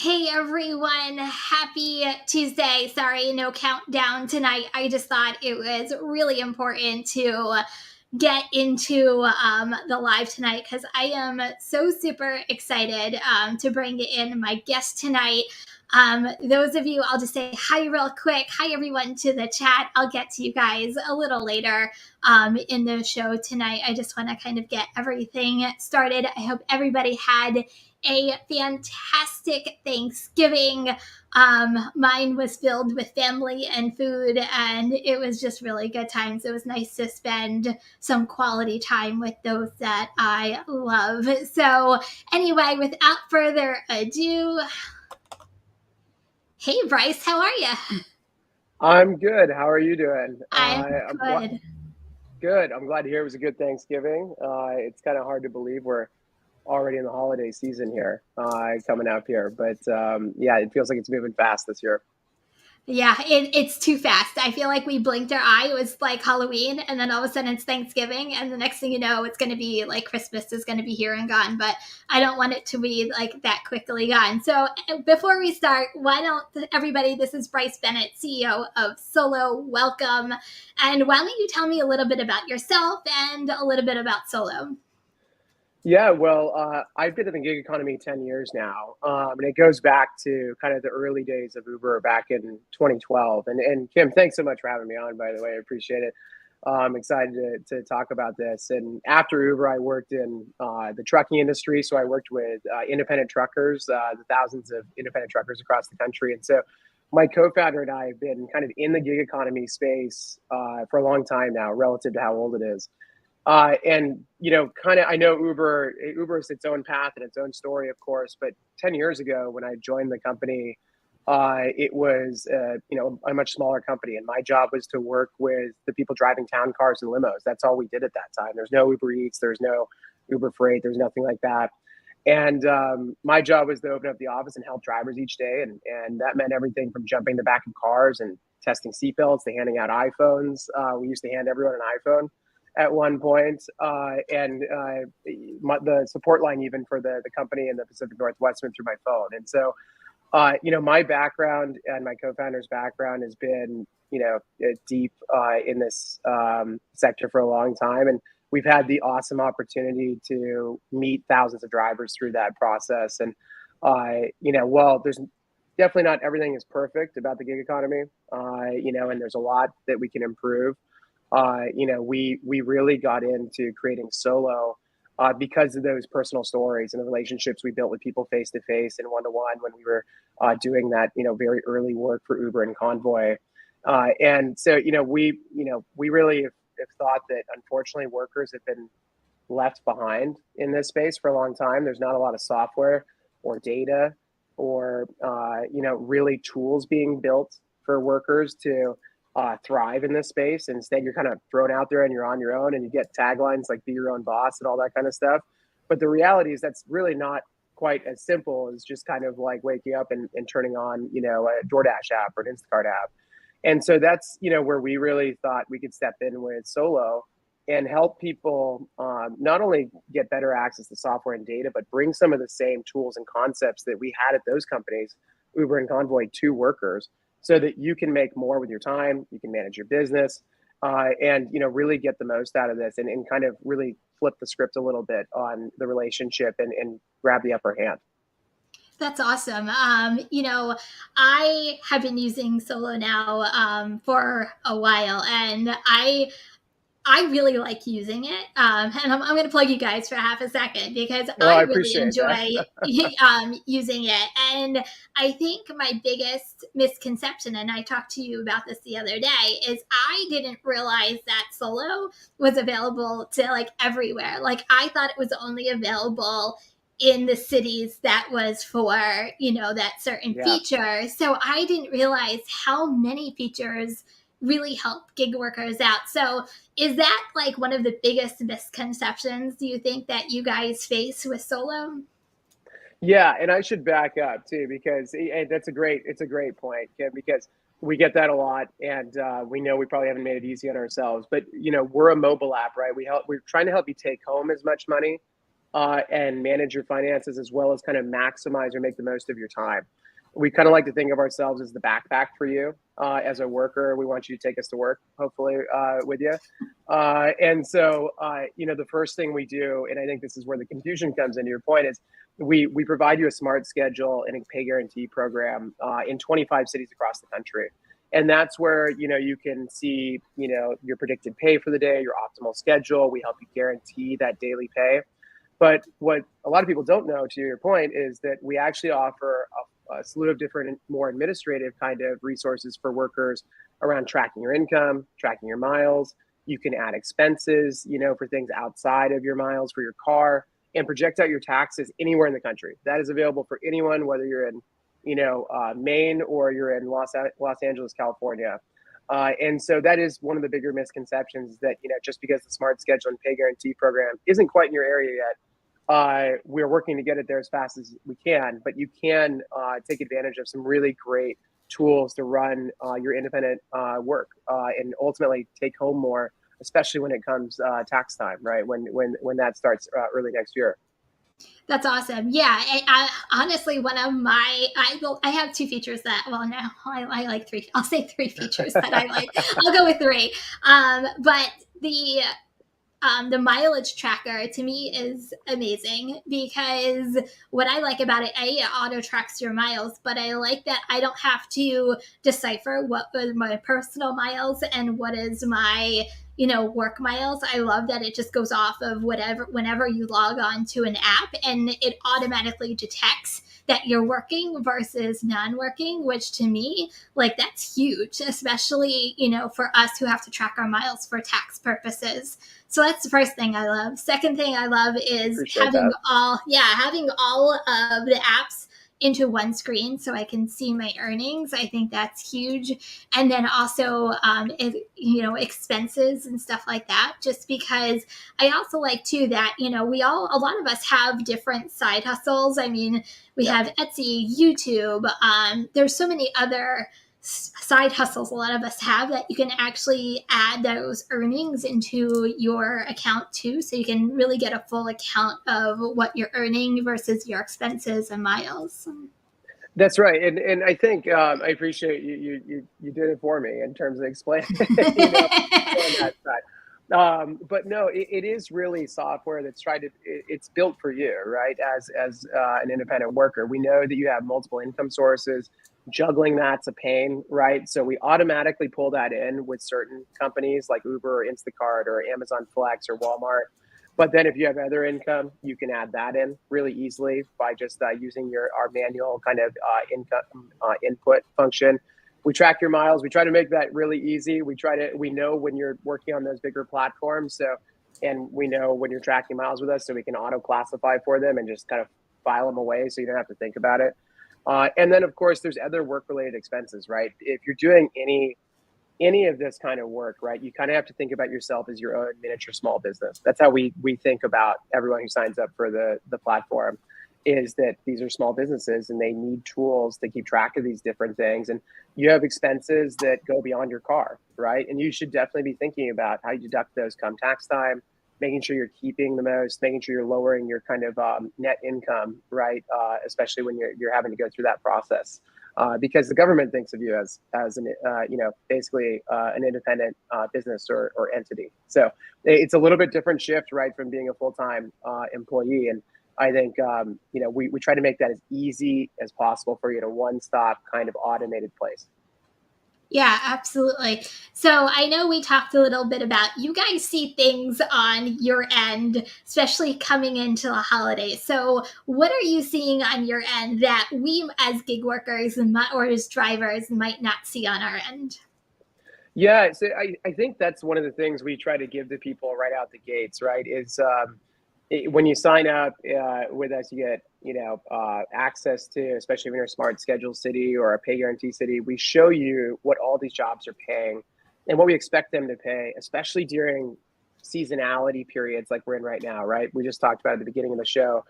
Hey everyone, happy Tuesday. Sorry, no countdown tonight. I just thought it was really important to get into the live tonight because I am so super excited to bring in my guest tonight. Those of you, I'll just say hi real quick. Hi everyone to the chat. I'll get to you guys a little later in the show tonight. I just want to kind of get everything started. I hope everybody had a fantastic Thanksgiving. Mine was filled with family and food, and it was just really good times. It was nice to spend some quality time with those that I love. So, anyway, without further ado, hey Bryce, how are you? I'm good. How are you doing? I'm I'm good. good. I'm glad to hear it was a good Thanksgiving. It's kind of hard to believe we're already in the holiday season here, coming up here. But yeah, it feels like it's moving fast this year. Yeah, it's too fast. I feel like we blinked our eye. It was like Halloween, and then all of a sudden it's Thanksgiving, and the next thing you know, it's going to be like Christmas is going to be here and gone. But I don't want it to be like that quickly gone. So before we start, why don't everybody? This is Bryce Bennett, CEO of Solo. Welcome, and why don't you tell me a little bit about yourself and a little bit about Solo? Yeah, well, I've been in the gig economy 10 years now, and it goes back to kind of the early days of Uber back in 2012. And Kim, thanks so much for having me on, by the way. I appreciate it. I'm excited to talk about this. And after Uber, I worked in the trucking industry. So I worked with independent truckers, the thousands of independent truckers across the country. And so my co-founder and I have been kind of in the gig economy space for a long time now, relative to how old it is. And kind of, I know Uber is its own path and its own story, of course. But 10 years ago, when I joined the company, it was a much smaller company, and my job was to work with the people driving town cars and limos. That's all we did at that time. There's no Uber Eats, there's no Uber Freight, there's nothing like that. And my job was to open up the office and help drivers each day, and that meant everything from jumping the back of cars and testing seatbelts to handing out iPhones. We used to hand everyone an iPhone at one point, and the support line even for the company in the Pacific Northwest went through my phone. And so, my background and my co-founder's background has been, deep in this sector for a long time, and we've had the awesome opportunity to meet thousands of drivers through that process. And well, there's definitely not everything is perfect about the gig economy, and there's a lot that we can improve. We really got into creating Solo because of those personal stories and the relationships we built with people face to face and one to one when we were doing that, very early work for Uber and Convoy. And so, we really have thought that unfortunately workers have been left behind in this space for a long time. There's not a lot of software or data or, really tools being built for workers to thrive in this space. Instead, you're kind of thrown out there and you're on your own, and you get taglines like "be your own boss" and all that kind of stuff. But the reality is that's really not quite as simple as just kind of like waking up and turning on, a DoorDash app or an Instacart app. And so that's, where we really thought we could step in with Solo and help people not only get better access to software and data, but bring some of the same tools and concepts that we had at those companies, Uber and Convoy, to workers, so that you can make more with your time, you can manage your business, and really get the most out of this, and kind of really flip the script a little bit on the relationship and grab the upper hand. That's awesome. I have been using Solo now for a while, and I really like using it. And I'm going to plug you guys for half a second because Well, I I really appreciate that. enjoy using it. And I think my biggest misconception, and I talked to you about this the other day, is I didn't realize that Solo was available to like everywhere. Like I thought it was only available in the cities that was for, that certain Yeah. feature. So I didn't realize how many features really help gig workers out. So is that like one of the biggest misconceptions do you think that you guys face with Solo? Yeah, and I should back up too because it's a great point, Kim, because we get that a lot, and we know we probably haven't made it easy on ourselves. But we're a mobile app, right? We're trying to help you take home as much money and manage your finances, as well as kind of maximize or make the most of your time. We kind of like to think of ourselves as the backpack for you. As a worker, we want you to take us to work, hopefully, with you. And so, the first thing we do, and I think this is where the confusion comes into your point, is we provide you a smart schedule and a pay guarantee program in 25 cities across the country. And that's where, you can see, your predicted pay for the day, your optimal schedule. We help you guarantee that daily pay. But what a lot of people don't know, to your point, is that we actually offer a slew of different, more administrative kind of resources for workers around tracking your income, tracking your miles. You can add expenses, for things outside of your miles for your car, and project out your taxes anywhere in the country. That is available for anyone, whether you're in, Maine or you're in Los Angeles, California. And so that is one of the bigger misconceptions, that, just because the Smart Schedule and Pay Guarantee program isn't quite in your area yet, we're working to get it there as fast as we can. But you can take advantage of some really great tools to run your independent work and ultimately take home more, especially when it comes tax time, right? When that starts early next year. That's awesome. Yeah, honestly, one of I have two features that, well, no, I like three. I'll say three features that I like. I'll go with three. But the mileage tracker to me is amazing, because what I like about it, it auto tracks your miles, but I like that I don't have to decipher what was my personal miles and what is my work miles. I love that it just goes off of whenever you log on to an app, and it automatically detects that you're working versus non-working, which to me, like, that's huge, especially for us who have to track our miles for tax purposes. So that's the first thing I love. Second thing I love is Appreciate that. having all of the apps into one screen so I can see my earnings. I think that's huge. And then also, expenses and stuff like that, just because I also like too that, a lot of us have different side hustles. I mean, we Yeah. have Etsy, YouTube. There's so many other side hustles a lot of us have, that you can actually add those earnings into your account too, so you can really get a full account of what you're earning versus your expenses and miles. That's right, and I think I appreciate you did it for me in terms of explaining, on that side. But no, it is really software that's it's built for you, right? As an independent worker, we know that you have multiple income sources. Juggling that's a pain, right? So we automatically pull that in with certain companies like Uber or Instacart or Amazon Flex or Walmart. But then if you have other income, you can add that in really easily by just using our manual kind of income input function. We track your miles. We try to make that really easy. We know when you're working on those bigger platforms. And we know when you're tracking miles with us, so we can auto classify for them and just kind of file them away, so you don't have to think about it. And then, of course, there's other work related expenses, right? If you're doing any of this kind of work, right, you kind of have to think about yourself as your own miniature small business. That's how we think about everyone who signs up for the platform, is that these are small businesses and they need tools to keep track of these different things. And you have expenses that go beyond your car, right? And you should definitely be thinking about how you deduct those come tax time, making sure you're keeping the most, making sure you're lowering your kind of net income, right? Especially when you're having to go through that process. Because the government thinks of you as an basically an independent business or entity. So it's a little bit different shift, right, from being a full-time employee. And I think we try to make that as easy as possible for you, to one-stop kind of automated place. Yeah, absolutely. So I know we talked a little bit about, you guys see things on your end, especially coming into the holidays. So what are you seeing on your end that we as gig workers or as drivers might not see on our end? Yeah, so I think that's one of the things we try to give to people right out the gates, right? Is when you sign up with us, you get access to, especially when you're a smart schedule city or a pay guarantee city. We show you what all these jobs are paying and what we expect them to pay, especially during seasonality periods like we're in right now, right? We just talked about at the beginning of the show,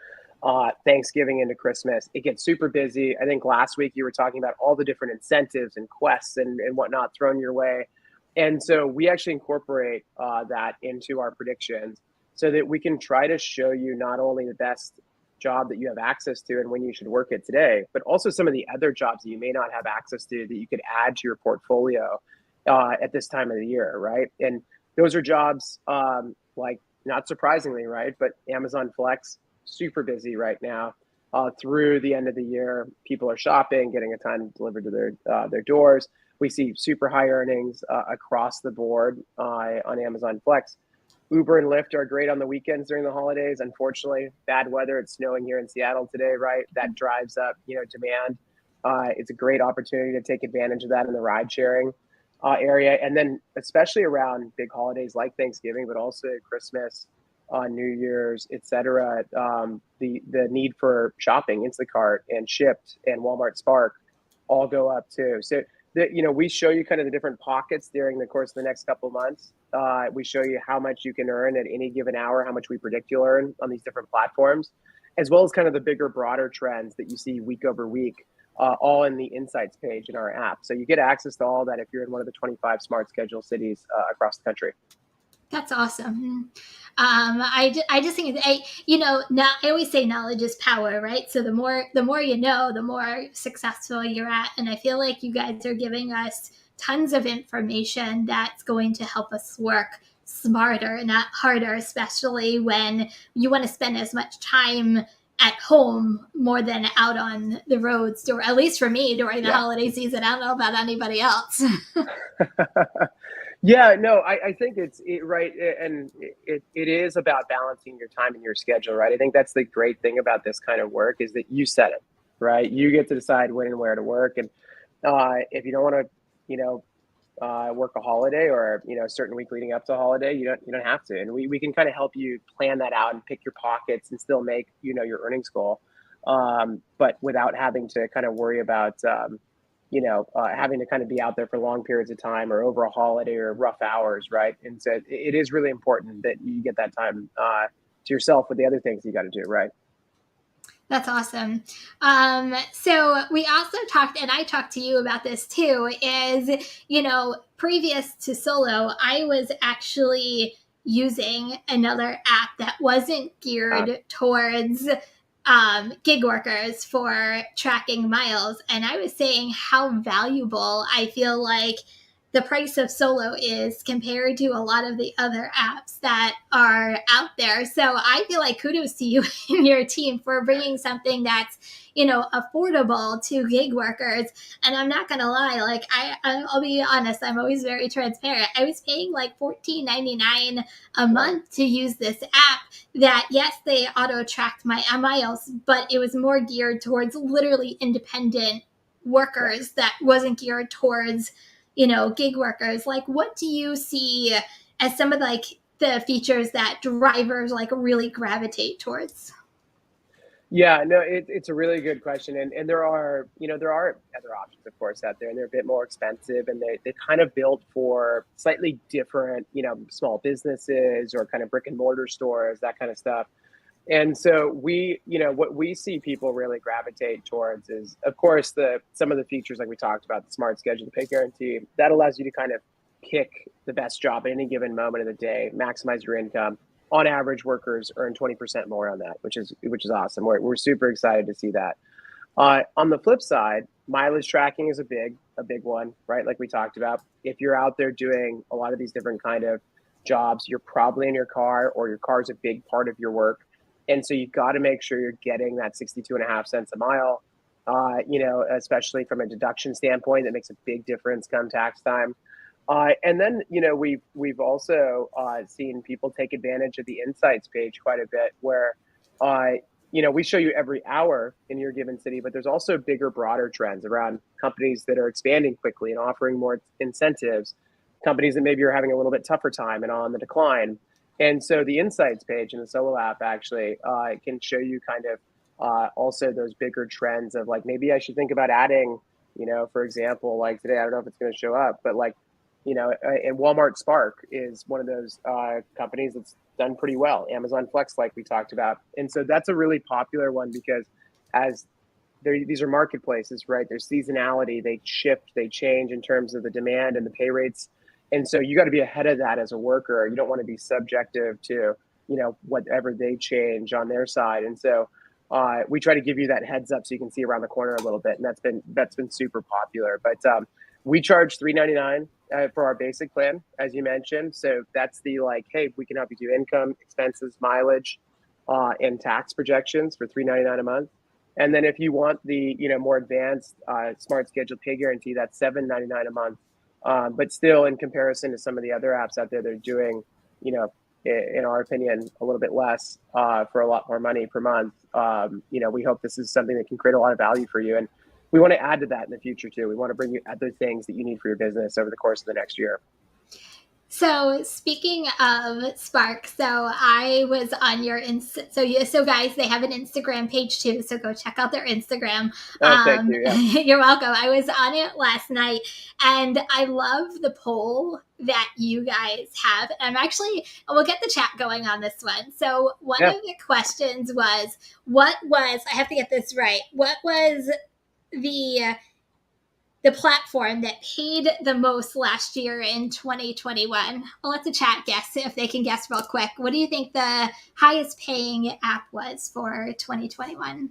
Thanksgiving into Christmas. It gets super busy. I think last week you were talking about all the different incentives and quests and whatnot thrown your way. And so we actually incorporate that into our predictions. so that we can try to show you not only the best job that you have access to and when you should work it today, but also some of the other jobs that you may not have access to that you could add to your portfolio at this time of the year, right? And those are jobs like, not surprisingly, right? But Amazon Flex, super busy right now. Through the end of the year, people are shopping, getting a ton delivered to their doors. We see super high earnings across the board on Amazon Flex. Uber and Lyft are great on the weekends during the holidays. Unfortunately, bad weather. It's snowing here in Seattle today, right? That drives up, demand. It's a great opportunity to take advantage of that in the ride sharing area, and then especially around big holidays like Thanksgiving, but also Christmas, New Year's, etc. The need for shopping, Instacart and Shipt and Walmart Spark all go up too. So we show you kind of the different pockets during the course of the next couple of months. We show you how much you can earn at any given hour, how much we predict you'll earn on these different platforms, as well as kind of the bigger, broader trends that you see week over week, all in the insights page in our app. So you get access to all that if you're in one of the 25 smart schedule cities across the country. That's awesome. I just think now I always say knowledge is power, right? So the more you know, the more successful you're at. And I feel like you guys are giving us tons of information that's going to help us work smarter, not harder, especially when you want to spend as much time at home more than out on the roads, or at least for me during the holiday season. I don't know about anybody else. Yeah, no, I think right, and it is about balancing your time and your schedule, right? I think that's the great thing about this kind of work is that you set it, right? You get to decide when and where to work, and if you don't want to, work a holiday or a certain week leading up to a holiday, you don't have to, and we can kind of help you plan that out and pick your pockets and still make your earnings goal, but without having to kind of worry about having to kind of be out there for long periods of time or over a holiday or rough hours, right? And so it is really important that you get that time to yourself with the other things you got to do, right? That's awesome. So we also talked, and I talked to you about this too, is, previous to Solo, I was actually using another app that wasn't geared towards gig workers for tracking miles. And I was saying how valuable I feel like the price of Solo is compared to a lot of the other apps that are out there. So I feel like kudos to you and your team for bringing something that's, affordable to gig workers. And I'm not going to lie, like I'll be honest, I'm always very transparent. I was paying like $14.99 a month to use this app that, yes, they auto tracked my miles, but it was more geared towards literally independent workers that wasn't geared towards gig workers. Like, what do you see as some of like the features that drivers like really gravitate towards? Yeah, no, it's a really good question, and there are other options, of course, out there, and they're a bit more expensive, and they kind of built for slightly different, small businesses or kind of brick and mortar stores, that kind of stuff. And so what we see people really gravitate towards is, of course, some of the features like we talked about, the smart schedule, the pay guarantee, that allows you to kind of pick the best job at any given moment of the day, maximize your income. On average, workers earn 20% more on that, which is awesome. We're super excited to see that. On the flip side, mileage tracking is a big one, right? Like we talked about. If you're out there doing a lot of these different kind of jobs, you're probably in your car, or your car is a big part of your work. And so you've got to make sure you're getting that 62.5 cents a mile, especially from a deduction standpoint. That makes a big difference come tax time. And then, we've also seen people take advantage of the insights page quite a bit, where, we show you every hour in your given city, but there's also bigger, broader trends around companies that are expanding quickly and offering more incentives, companies that maybe are having a little bit tougher time and on the decline. And so the insights page in the Solo app actually can show you kind of also those bigger trends of like, maybe I should think about adding, for example, like today, I don't know if it's going to show up, but like, and Walmart Spark is one of those companies that's done pretty well. Amazon Flex, like we talked about. And so that's a really popular one because as these are marketplaces, right? There's seasonality, they shift, they change in terms of the demand and the pay rates. And so you got to be ahead of that as a worker. You don't want to be subjective to, whatever they change on their side. And so we try to give you that heads up so you can see around the corner a little bit, and that's been super popular. But we charge $3.99 for our basic plan, as you mentioned. So that's the hey, we can help you do income, expenses, mileage, and tax projections for $3.99 a month. And then if you want the more advanced smart schedule pay guarantee, that's $7.99 a month. But still, in comparison to some of the other apps out there, they're doing in our opinion, a little bit less for a lot more money per month. We hope this is something that can create a lot of value for you. And we want to add to that in the future too. We want to bring you other things that you need for your business over the course of the next year. So speaking of Spark, so I was on your so guys, they have an Instagram page too, so go check out their Instagram. Thank you. Yeah. You're welcome. I was on it last night, and I love the poll that you guys have. We'll get the chat going on this one. So one of the questions was, I have to get this right, what was the platform that paid the most last year in 2021? I'll let the chat guess if they can guess real quick. What do you think the highest paying app was for 2021?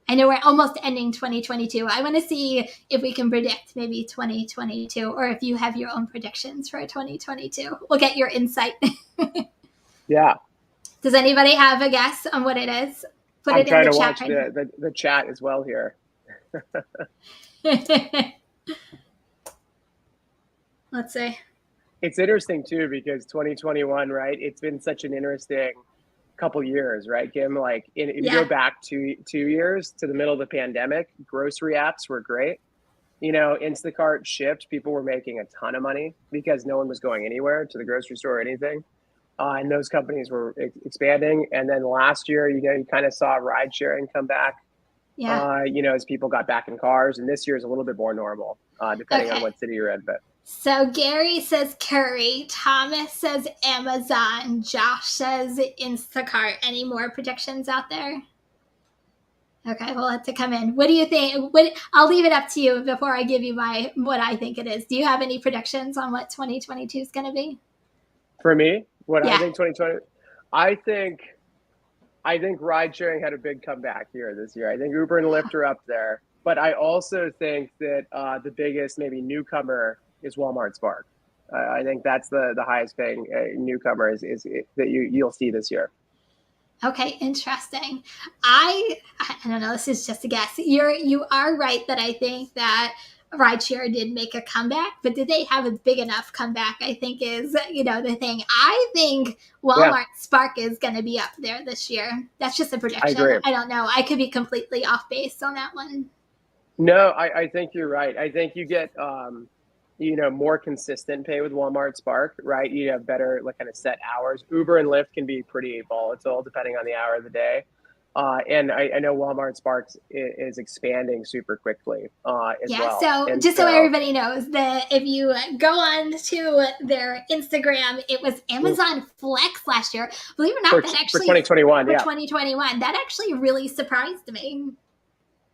I know we're almost ending 2022. I want to see if we can predict maybe 2022, or if you have your own predictions for 2022. We'll get your insight. Yeah. Does anybody have a guess on what it is? Put it in the chat. I'm trying to watch the chat as well here. Let's see. It's interesting too, because 2021, right? It's been such an interesting couple years, right, Kim? If you go back 2 years to the middle of the pandemic, grocery apps were great. Instacart, Shipt, people were making a ton of money because no one was going anywhere to the grocery store or anything. And those companies were expanding. And then last year, you kind of saw ride sharing come back. As people got back in cars. And this year is a little bit more normal, depending on what city you're in. But so Gary says Curry, Thomas says Amazon, Josh says Instacart. Any more predictions out there? Okay, we'll have to come in. What do you think? I'll leave it up to you before I give you what I think it is. Do you have any predictions on what 2022 is going to be? For me, I think 2020, I think ride sharing had a big comeback here this year. I think Uber and Lyft are up there, but I also think that the biggest maybe newcomer is Walmart Spark. I think that's the highest paying newcomer is that you'll see this year. Okay, interesting. I don't know. This is just a guess. You are right that I think that rideshare did make a comeback, but did they have a big enough comeback? I think is the thing. I think Walmart Spark is going to be up there this year. That's just a prediction. I don't know. I could be completely off base on that one. No, I think you're right. I think you get more consistent pay with Walmart Spark, right? You have better kind of set hours. Uber and Lyft can be pretty volatile depending on the hour of the day. And I know Walmart Spark is expanding super quickly as well. So just so everybody knows, that if you go on to their Instagram, it was Amazon Flex last year. Believe it or not, that actually for 2021. For 2021, that actually really surprised me.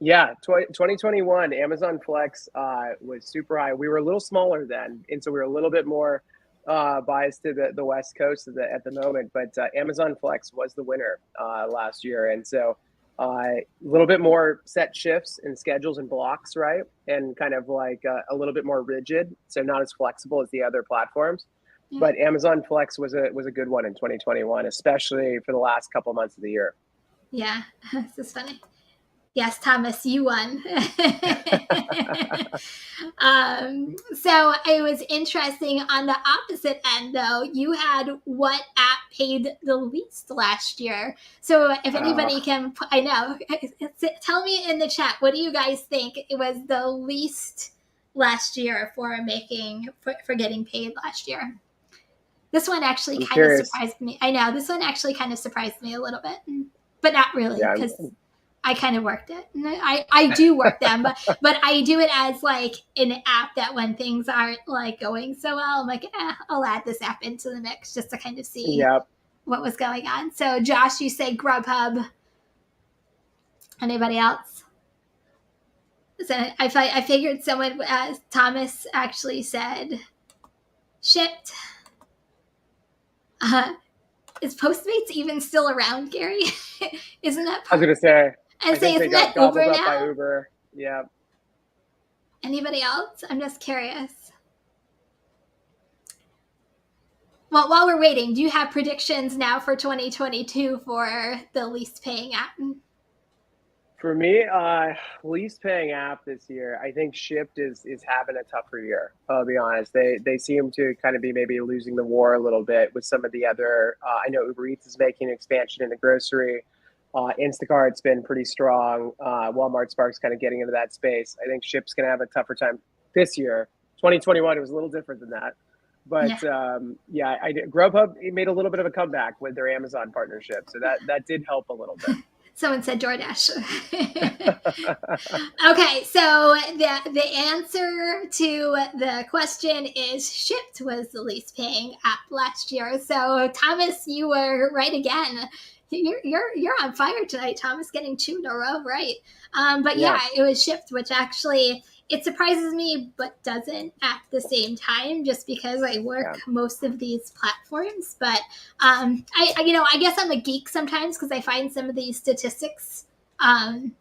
Yeah, 2021 Amazon Flex was super high. We were a little smaller then, and so we were a little bit more biased to the West Coast at the moment. But Amazon Flex was the winner last year, and so a little bit more set shifts and schedules and blocks, right? And kind of a little bit more rigid, so not as flexible as the other platforms. Yeah. But Amazon Flex was a good one in 2021, especially for the last couple months of the year. Yeah, this is funny. Yes, Thomas, you won. So it was interesting. On the opposite end, though, you had what app paid the least last year. So if anybody can, I know, tell me in the chat, what do you guys think it was the least last year for getting paid last year? This one actually kind of surprised me. I know, this one actually kind of surprised me a little bit, but not really, because I kind of worked it. I do work them, but I do it as an app that when things aren't going so well, I'm like, I'll add this app into the mix just to kind of see what was going on. So Josh, you say Grubhub. Anybody else? So I figured someone, Thomas actually said Shipt. Is Postmates even still around, Gary? Isn't that I was part? gonna say, I I say, think they isn't got that gobbled Uber up by now? Uber. Yeah. Anybody else? I'm just curious. Well, while we're waiting, do you have predictions now for 2022 for the least paying app? For me, least paying app this year, I think Shipt is having a tougher year. I'll be honest. They seem to kind of be maybe losing the war a little bit with some of the other. I know Uber Eats is making an expansion into grocery. Instacart's been pretty strong. Walmart Spark's kind of getting into that space. I think Ship's going to have a tougher time this year. 2021 it was a little different than that, Yeah. but yeah, Grubhub made a little bit of a comeback with their Amazon partnership, so that did help a little bit. Someone said DoorDash. Okay, so the answer to the question is Shipt was the least paying app last year. So Thomas, you were right again. You're on fire tonight, Thomas, getting two in a row right. But Yeah. yeah, it was Shipt, which actually it surprises me, but doesn't at the same time, just because I work Yeah. most of these platforms. But I guess I'm a geek sometimes because I find some of these statistics um,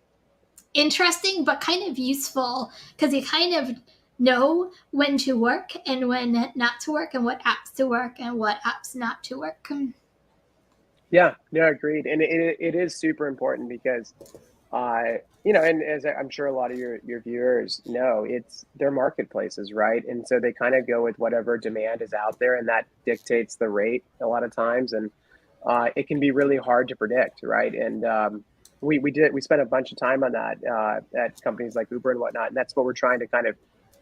interesting, but kind of useful because you kind of know when to work and when not to work, and what apps to work and what apps not to work. Yeah, no, agreed. And it is super important because, and as I'm sure a lot of your viewers know, it's their marketplaces, right? And so they kind of go with whatever demand is out there, and that dictates the rate a lot of times. And it can be really hard to predict, right? And we spent a bunch of time on that at companies like Uber and whatnot, and that's what we're trying to kind of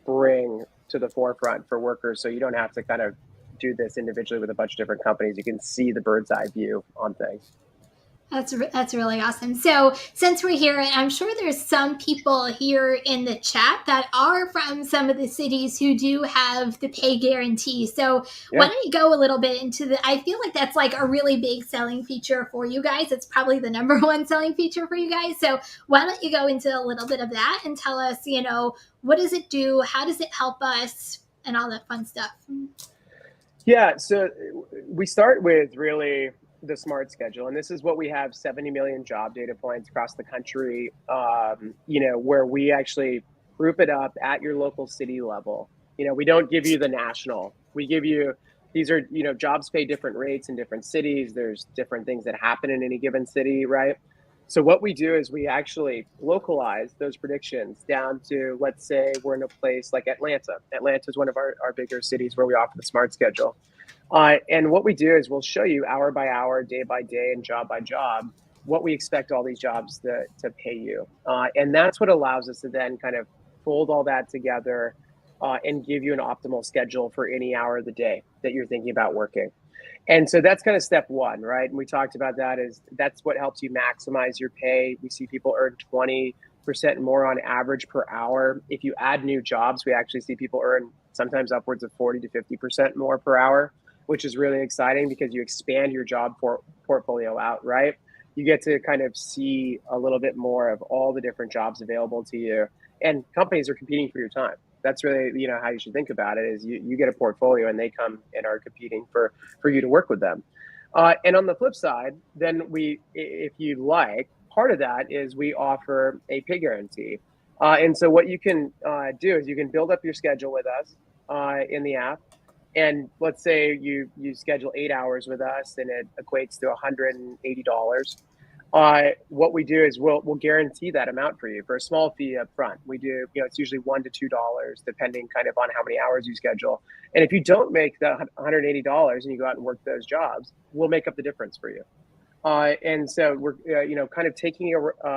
bring to the forefront for workers, so you don't have to kind of do this individually with a bunch of different companies. You can see the bird's eye view on things. That's really awesome. So since we're here, and I'm sure there's some people here in the chat that are from some of the cities who do have the pay guarantee. So why Yeah. don't you go a little bit into the? I feel like that's like a really big selling feature for you guys. It's probably the number one selling feature for you guys. So why don't you go into a little bit of that and tell us, what does it do? How does it help us? And all that fun stuff. Yeah. So we start with really the smart schedule, and this is what we have 70 million job data points across the country, where we actually group it up at your local city level. We don't give you the national. We give you, these are, jobs pay different rates in different cities. There's different things that happen in any given city, right? So what we do is we actually localize those predictions down to, let's say we're in a place like Atlanta. Atlanta is one of our bigger cities where we offer the smart schedule. And what we do is we'll show you hour by hour, day by day, and job by job what we expect all these jobs to pay you. And that's what allows us to then kind of fold all that together and give you an optimal schedule for any hour of the day that you're thinking about working. And so that's kind of step one, right? And we talked about that, is that's what helps you maximize your pay. We see people earn 20% more on average per hour. If you add new jobs, we actually see people earn sometimes upwards of 40 to 50% more per hour, which is really exciting because you expand your job portfolio out, right? You get to kind of see a little bit more of all the different jobs available to you, and companies are competing for your time. That's really, how you should think about it, is you get a portfolio and they come and are competing for you to work with them. And on the flip side, then if you like, part of that is we offer a pay guarantee. And so what you can do is you can build up your schedule with us in the app. And let's say you schedule 8 hours with us and it equates to $180. What we do is we'll guarantee that amount for you for a small fee up front. We do, it's usually $1 to $2 depending kind of on how many hours you schedule. And if you don't make the $180 and you go out and work those jobs, we'll make up the difference for you. And so we're, kind of taking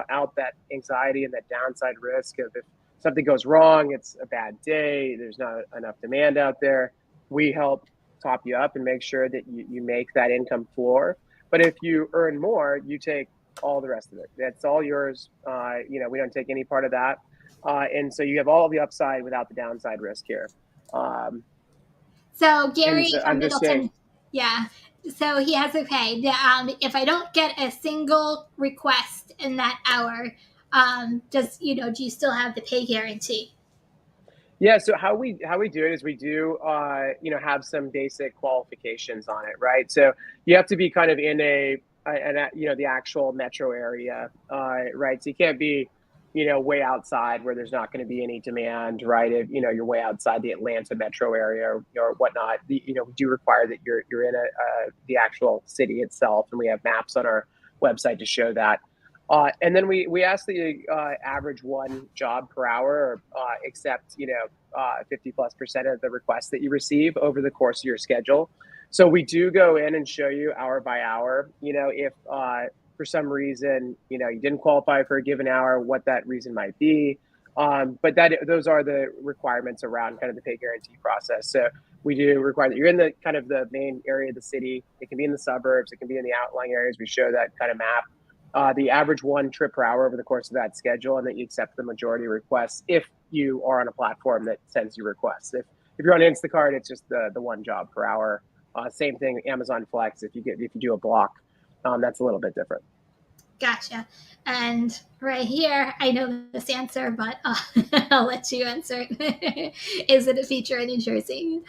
out that anxiety and that downside risk of, if something goes wrong, it's a bad day, there's not enough demand out there. We help top you up and make sure that you make that income floor. But if you earn more, you take all the rest of it. That's all yours. We don't take any part of that. And so you have all the upside without the downside risk here. So And Gary so from I'm just saying, Middleton, yeah. So he has to pay. If I don't get a single request in that hour, do you still have the pay guarantee? Yeah, so how we do it is we do have some basic qualifications on it, right? So you have to be kind of in the actual metro area, right? So you can't be way outside where there's not going to be any demand, right? If you're way outside the Atlanta metro area or whatnot, we do require that you're in the actual city itself, and we have maps on our website to show that. And then we ask that you average one job per hour, or accept 50+% of the requests that you receive over the course of your schedule. So we do go in and show you hour by hour. If for some reason you didn't qualify for a given hour, what that reason might be. But those are the requirements around kind of the pay guarantee process. So we do require that you're in the kind of the main area of the city. It can be in the suburbs. It can be in the outlying areas. We show that kind of map. The average one trip per hour over the course of that schedule, and that you accept the majority of requests if you are on a platform that sends you requests. If you're on Instacart, it's just the one job per hour. Same thing, Amazon Flex. If you do a block, that's a little bit different. Gotcha. And right here, I know this answer, but I'll let you answer it. Is it a feature in New Jersey?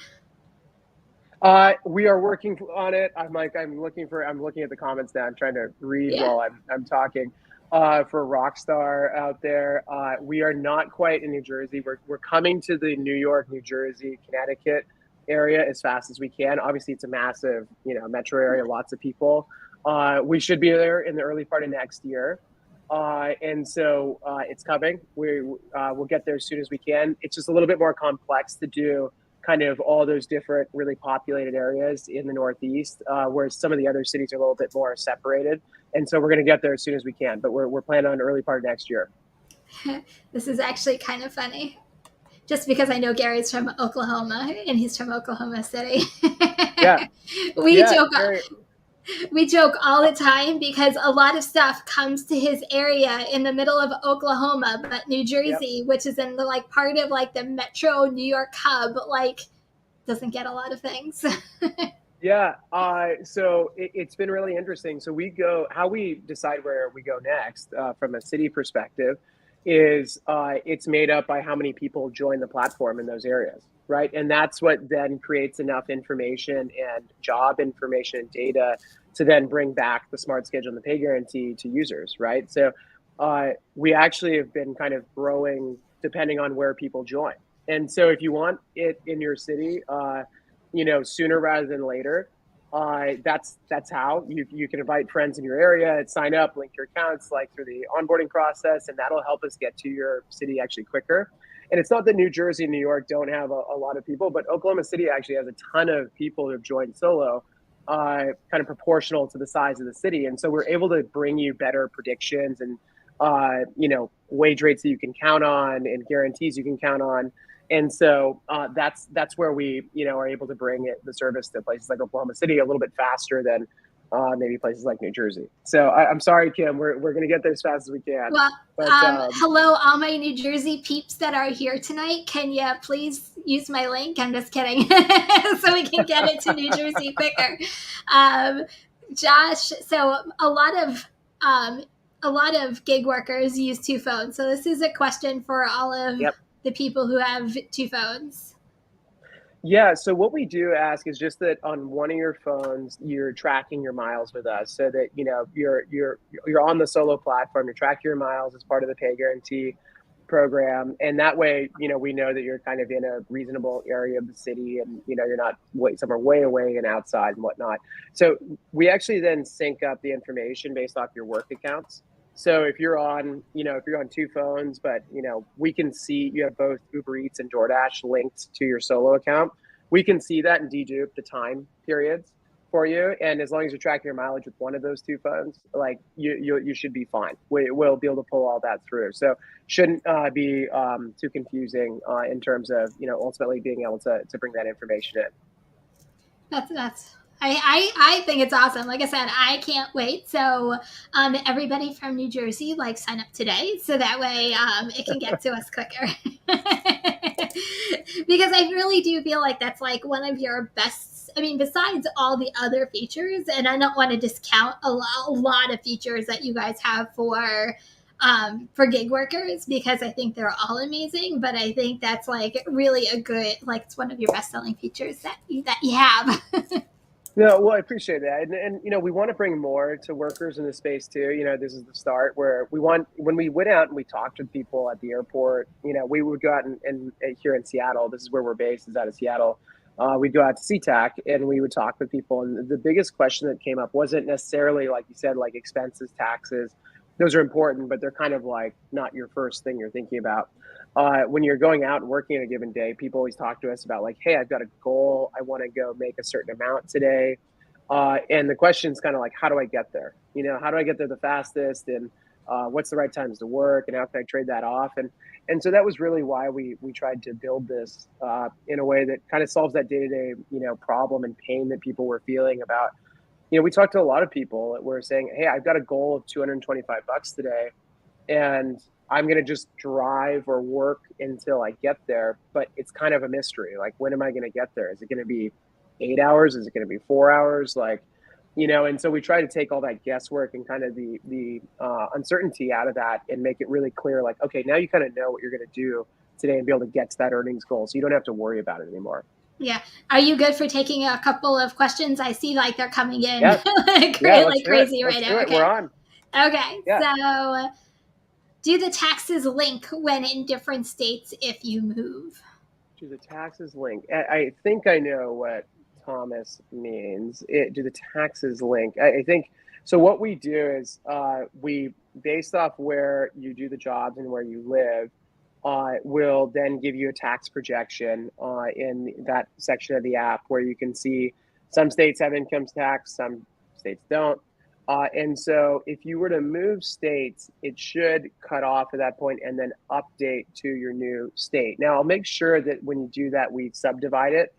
We are working on it. I'm looking at the comments now. I'm trying to read Yeah. while I'm talking. For Rockstar out there, we are not quite in New Jersey. We're coming to the New York, New Jersey, Connecticut area as fast as we can. Obviously, it's a massive, metro area, lots of people. We should be there in the early part of next year. And so it's coming. We'll get there as soon as we can. It's just a little bit more complex to do kind of all those different really populated areas in the Northeast, whereas some of the other cities are a little bit more separated. And so we're going to get there as soon as we can, but we're planning on early part of next year. This is actually kind of funny. Just because I know Gary's from Oklahoma and he's from Oklahoma City. Yeah. we Yeah. joke Very, we joke all the time because a lot of stuff comes to his area in the middle of Oklahoma, but New yep. Jersey, which is in the part of the metro New York hub, doesn't get a lot of things. Yeah. So it's been really interesting. So how we decide where we go next from a city perspective is it's made up by how many people join the platform in those areas, right? And that's what then creates enough information and job information and data to then bring back the smart schedule and the pay guarantee to users, right? So we actually have been kind of growing depending on where people join. And so if you want it in your city, sooner rather than later. That's how you can invite friends in your area, sign up, link your accounts through the onboarding process, and that'll help us get to your city actually quicker. And it's not that New Jersey and New York don't have a lot of people, but Oklahoma City actually has a ton of people who have joined Solo, kind of proportional to the size of the city. And so we're able to bring you better predictions and wage rates that you can count on and guarantees you can count on. And so that's where we are able to bring the service to places like Oklahoma City a little bit faster than maybe places like New Jersey. So I'm sorry, Kim, we're going to get there as fast as we can. Well, But hello, all my New Jersey peeps that are here tonight. Can you please use my link? I'm just kidding. So we can get it to New Jersey quicker. Josh, so a lot of gig workers use two phones. So this is a question for all of yep. the people who have two phones. Yeah, so what we do ask is just that on one of your phones, you're tracking your miles with us, so that you're on the Solo platform. You track your miles as part of the pay guarantee program, and that way, we know that you're kind of in a reasonable area of the city, and you're not somewhere way away and outside and whatnot. So we actually then sync up the information based off your work accounts. So if you're on two phones, but we can see you have both Uber Eats and DoorDash linked to your Solo account, we can see that and dedupe the time periods for you. And as long as you're tracking your mileage with one of those two phones, you should be fine. We'll be able to pull all that through. So shouldn't be too confusing in terms of ultimately being able to bring that information in. That's I think it's awesome. Like I said, I can't wait. So everybody from New Jersey, sign up today, so that way it can get to us quicker. Because I really do feel like that's one of your best. I mean, besides all the other features, and I don't want to discount a lot of features that you guys have for for gig workers, because I think they're all amazing. But I think that's like really a good, like it's one of your best selling features that you have. No, well, I appreciate that, and we want to bring more to workers in the space too. This is the start where we want when we went out and we talked with people at the airport. We would go out and here in Seattle. This is where we're based, is out of Seattle. We'd go out to SeaTac and we would talk with people, and the biggest question that came up wasn't necessarily, like you said, like expenses, taxes. Those are important, but they're kind of like not your first thing you're thinking about. When you're going out and working in a given day, people always talk to us about like, hey, I've got a goal. I want to go make a certain amount today. And the question is kind of like, how do I get there? How do I get there the fastest? And what's the right times to work? And how can I trade that off? And so that was really why we tried to build this in a way that kind of solves that day-to-day, problem and pain that people were feeling about. We talked to a lot of people that were saying, hey, I've got a goal of $225 today, and I'm going to just drive or work until I get there. But it's kind of a mystery. Like, when am I going to get there? Is it going to be 8 hours? Is it going to be 4 hours? And so we try to take all that guesswork and kind of the uncertainty out of that and make it really clear. Like, okay, now you kind of know what you're going to do today and be able to get to that earnings goal. So you don't have to worry about it anymore. Yeah. Are you good for taking a couple of questions? I see like they're coming in Yeah. like, Yeah. like crazy right now. Okay. We're on. Okay. Yeah. So do the taxes link when in different states if you move? Do the taxes link? I think I know what Thomas means. Do the taxes link? I think so. What we do is we, based off where you do the jobs and where you live, will then give you a tax projection in that section of the app where you can see some states have income tax, some states don't. And so if you were to move states, it should cut off at that point and then update to your new state. Now, I'll make sure that when you do that, we subdivide it.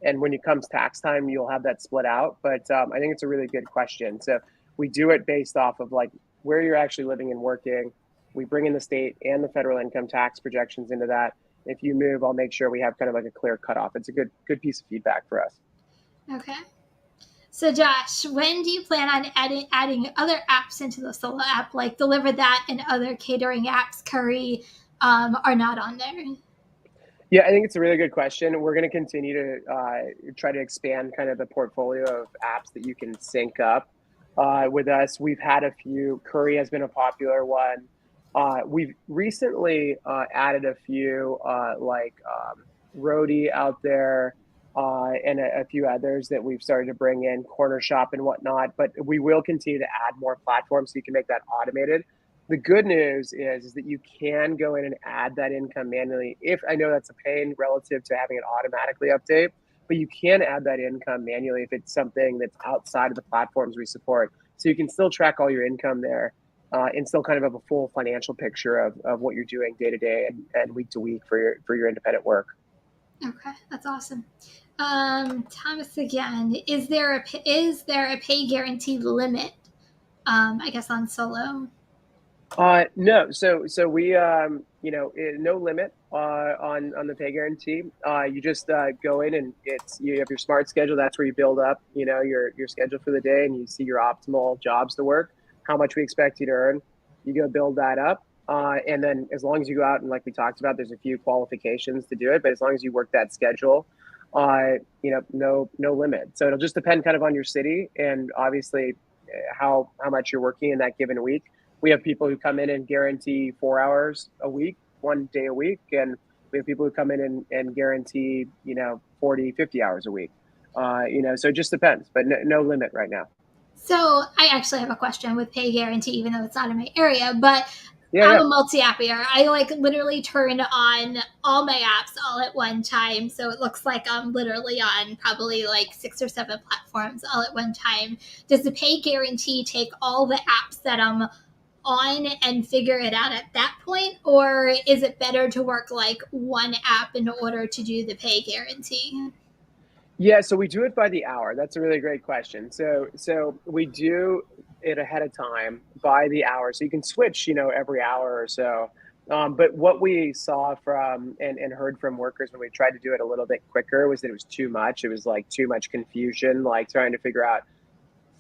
And when it comes tax time, you'll have that split out. But I think it's a really good question. So we do it based off of like where you're actually living and working. We bring in the state and the federal income tax projections into that. If you move, I'll make sure we have kind of like a clear cutoff. It's a good piece of feedback for us. Okay. So Josh, when do you plan on adding other apps into the Solo app, like Deliver That and other catering apps? Curry are not on there. Yeah, I think it's a really good question. We're going to continue to try to expand kind of the portfolio of apps that you can sync up with us. We've had a few. Curry has been a popular one. We've recently added a few like Roadie out there and a few others that we've started to bring in, Corner Shop and whatnot. But we will continue to add more platforms so you can make that automated. The good news is that you can go in and add that income manually. If I know that's a pain relative to having it automatically update, but you can add that income manually if it's something that's outside of the platforms we support. So you can still track all your income there and still kind of have a full financial picture of what you're doing day to day and week to week for your independent work. Okay, that's awesome. Thomas, again, is there a pay guarantee limit? I guess on Solo. No. So we, no limit on the pay guarantee. You just go in and you have your smart schedule. That's where you build up, your schedule for the day, and you see your optimal jobs to work, how much we expect you to earn. You go build that up. And then as long as you go out and like we talked about, there's a few qualifications to do it, but as long as you work that schedule, no limit. So it'll just depend kind of on your city and obviously how much you're working in that given week. We have people who come in and guarantee 4 hours a week, 1 day a week. And we have people who come in and guarantee, 40, 50 hours a week. So it just depends, but no limit right now. So I actually have a question with pay guarantee, even though it's not in my area, but Yeah, I'm yeah. a multi-appier. I like literally turn on all my apps all at one time. So it looks like I'm literally on probably like 6 or 7 platforms all at one time. Does the pay guarantee take all the apps that I'm on and figure it out at that point? Or is it better to work like one app in order to do the pay guarantee? Yeah, so we do it by the hour. That's a really great question. So we do it ahead of time by the hour. So you can switch, every hour or so. But what we saw from and heard from workers when we tried to do it a little bit quicker was that it was too much. It was like too much confusion, like trying to figure out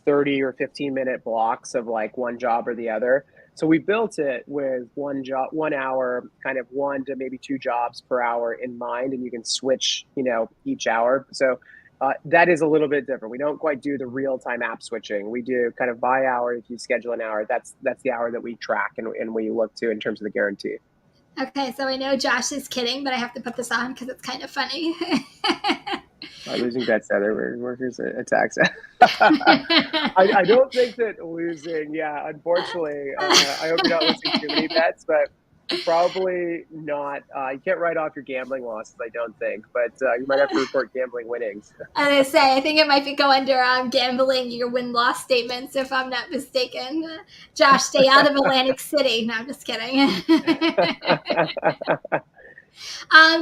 30 or 15-minute blocks of like one job or the other. So we built it with one job, 1 hour, kind of one to maybe two jobs per hour in mind, and you can switch, each hour. So that is a little bit different. We don't quite do the real time app switching. We do kind of by hour. If you schedule an hour, that's the hour that we track and we look to in terms of the guarantee. Okay, so I know Josh is kidding, but I have to put this on because it's kind of funny. Losing bets to other workers attacks. I don't think that losing, yeah, unfortunately, I hope you're not losing too many bets, but probably not. You can't write off your gambling losses, I don't think, but you might have to report gambling winnings. I say, I think it might go under gambling your win loss statements, if I'm not mistaken. Josh, stay out of Atlantic City. No, I'm just kidding.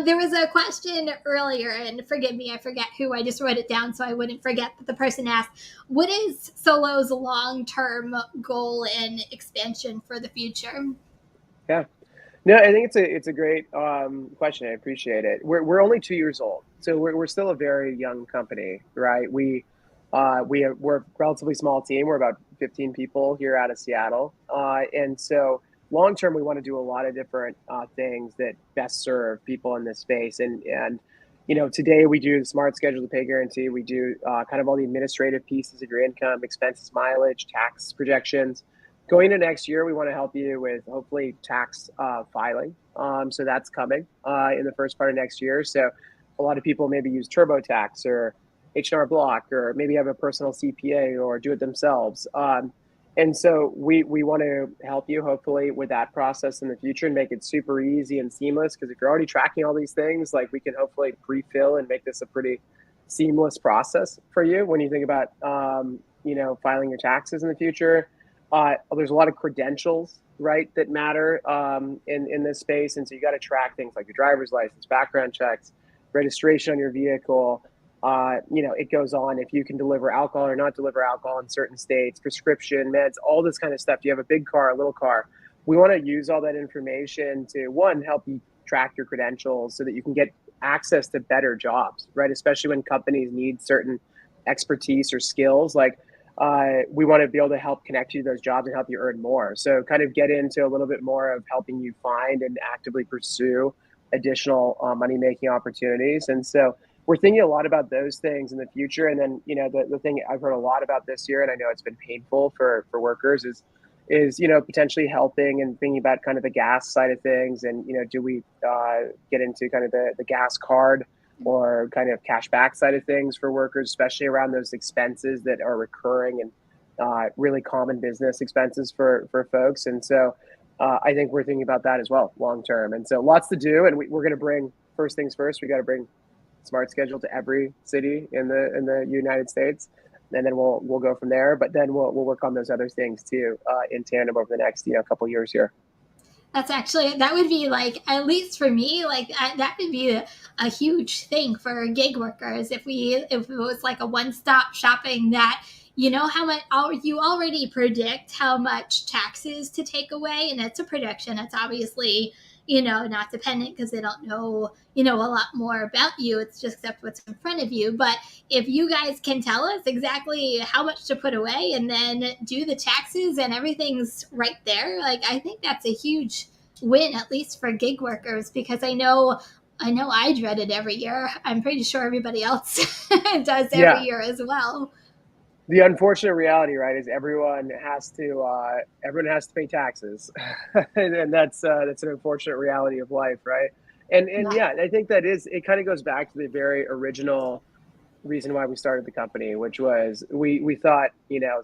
There was a question earlier, and forgive me, I forget who. I just wrote it down so I wouldn't forget. But the person asked, "What is Solo's long-term goal and expansion for the future?" Yeah. No, I think it's a great question. I appreciate it. We're only 2 years old, so we're still a very young company, right? We're a relatively small team. We're about 15 people here out of Seattle, and so long term, we want to do a lot of different things that best serve people in this space. And today we do the smart schedule, the pay guarantee. We do kind of all the administrative pieces of your income, expenses, mileage, tax projections. Going into next year, we want to help you with hopefully tax filing. So that's coming in the first part of next year. So a lot of people maybe use TurboTax or H&R Block, or maybe have a personal CPA or do it themselves. And so we want to help you hopefully with that process in the future and make it super easy and seamless. Because if you're already tracking all these things, like, we can hopefully pre-fill and make this a pretty seamless process for you when you think about filing your taxes in the future. There's a lot of credentials, right, that matter in this space, and so you got to track things like your driver's license, background checks, registration on your vehicle. It goes on, if you can deliver alcohol or not deliver alcohol in certain states, prescription meds, all this kind of stuff. Do you have a big car, a little car? We want to use all that information to, one, help you track your credentials so that you can get access to better jobs, right? Especially when companies need certain expertise or skills. Like, we want to be able to help connect you to those jobs and help you earn more. So kind of get into a little bit more of helping you find and actively pursue additional money-making opportunities. And so we're thinking a lot about those things in the future. And then, the thing I've heard a lot about this year, and I know it's been painful for workers, is potentially helping and thinking about kind of the gas side of things. And, do we get into kind of the gas card or kind of cash back side of things for workers, especially around those expenses that are recurring and really common business expenses for folks. And so I think we're thinking about that as well long term. And so lots to do. And we're going to bring, first things first, we got to bring smart schedule to every city in the United States. And then we'll go from there. But then we'll work on those other things too in tandem over the next couple years here. That would be like, at least for me, like that would be a huge thing for gig workers if it was like a one-stop shopping that how much you already predict how much taxes to take away, and it's a prediction. It's obviously not dependent because they don't know a lot more about you. It's just except what's in front of you. But if you guys can tell us exactly how much to put away and then do the taxes and everything's right there, like, I think that's a huge win, at least for gig workers, because I know I dread it every year. I'm pretty sure everybody else does every year as well. The unfortunate reality, right, is everyone has to pay taxes, and that's an unfortunate reality of life, right? And yeah, I think it kind of goes back to the very original reason why we started the company, which was we thought,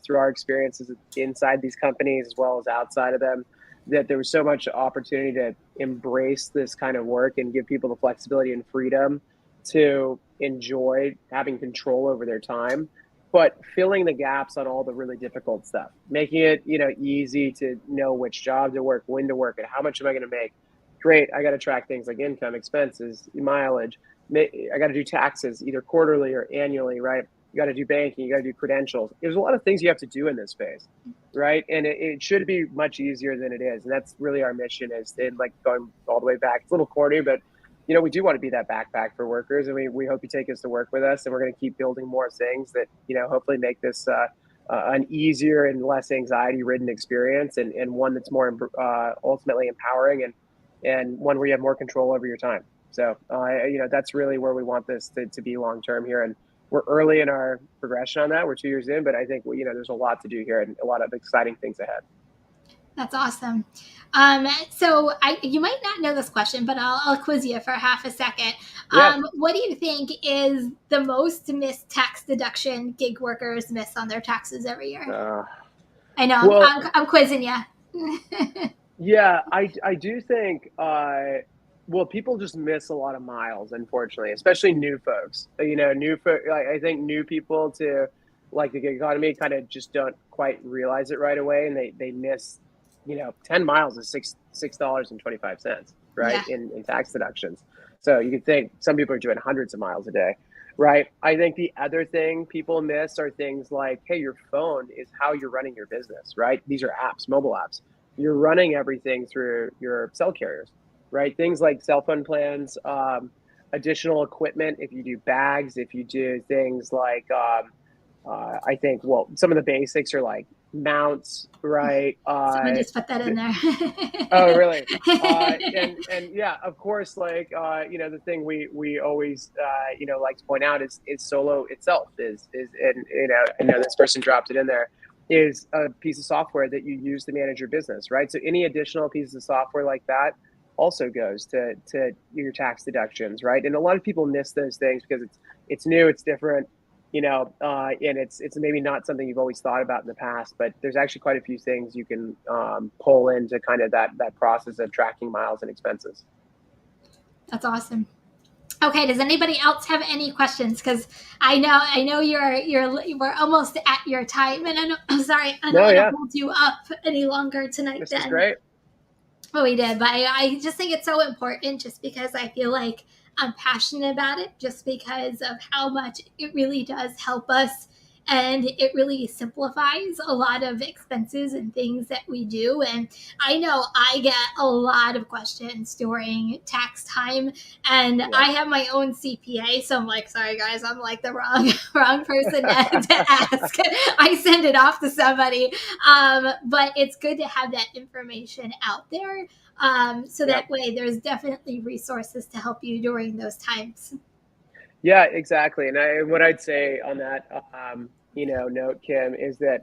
through our experiences inside these companies as well as outside of them, that there was so much opportunity to embrace this kind of work and give people the flexibility and freedom to enjoy having control over their time, but filling the gaps on all the really difficult stuff, making it, easy to know which job to work, when to work, and how much am I going to make. Great. I got to track things like income, expenses, mileage. I got to do taxes either quarterly or annually, right? You got to do banking, you got to do credentials. There's a lot of things you have to do in this space, right? And it should be much easier than it is. And that's really our mission, is to, like, going all the way back. It's a little corny, but we do want to be that backpack for workers, and we hope you take us to work with us, and we're going to keep building more things that hopefully make this an easier and less anxiety ridden experience, and one that's more ultimately empowering, and one where you have more control over your time. So, that's really where we want this to be long term here. And we're early in our progression on that. We're 2 years in, but I think, there's a lot to do here and a lot of exciting things ahead. That's awesome. So you might not know this question, but I'll quiz you for half a second. Yeah. What do you think is the most missed tax deduction gig workers miss on their taxes every year? Uh, I know well, I'm quizzing you. yeah, I do think, well, people just miss a lot of miles, unfortunately, especially new folks. I think new people to like the gig economy kind of just don't quite realize it right away, and they miss, 10 miles is $6.25, right, Yeah. in tax deductions. So you could think some people are doing hundreds of miles a day, right? I think the other thing people miss are things like, hey, your phone is how you're running your business, right? These are apps, mobile apps. You're running everything through your cell carriers, right? Things like cell phone plans, additional equipment. If you do bags, if you do things like, I think, well, some of the basics are like mounts, right? Someone just put that in there. Oh, really? And yeah, of course, like, the thing we always, like to point out is Solo itself and, I know this person dropped it in there, is a piece of software that you use to manage your business, right? So any additional pieces of software like that also goes to your tax deductions, right? And a lot of people miss those things because it's new, it's different, and it's maybe not something you've always thought about in the past, but there's actually quite a few things you can pull into kind of that process of tracking miles and expenses. That's awesome. Okay, does anybody else have any questions? Because I know we're almost at your time, and I'm sorry, I don't No, want to yeah, hold you up any longer tonight. this was Then great. what we did, but I just think it's so important, just because I feel like I'm passionate about it, just because of how much it really does help us. And it really simplifies a lot of expenses and things that we do. And I know I get a lot of questions during tax time, and Yeah. I have my own CPA. So I'm like, sorry guys, I'm like the wrong person to ask. I send it off to somebody. But it's good to have that information out there, so Yep. that way there's definitely resources to help you during those times. Yeah, exactly. And what I'd say on that, note, Kim, is that